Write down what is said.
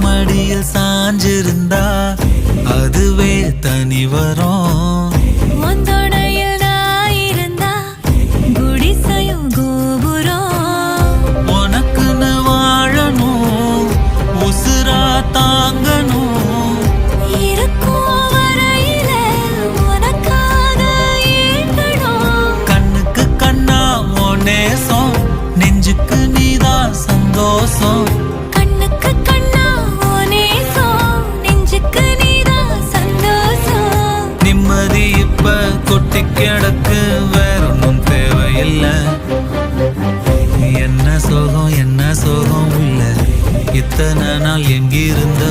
மடியில் சாஞ்சிருந்தா அதுவே தனி வரும். உனக்குன்னு வாழணும், உசுரா தாங்கணும். கண்ணுக்கு கண்ணா ஓ நேசம், நெஞ்சுக்கு நீதான் சந்தோஷம். நிம்மதி இப்ப கொட்டி கிடக்கு, வேற ஒன்றும் தேவையில்லை. என்ன சோகம் உள்ள, இத்தனை நாள் எங்கிருந்த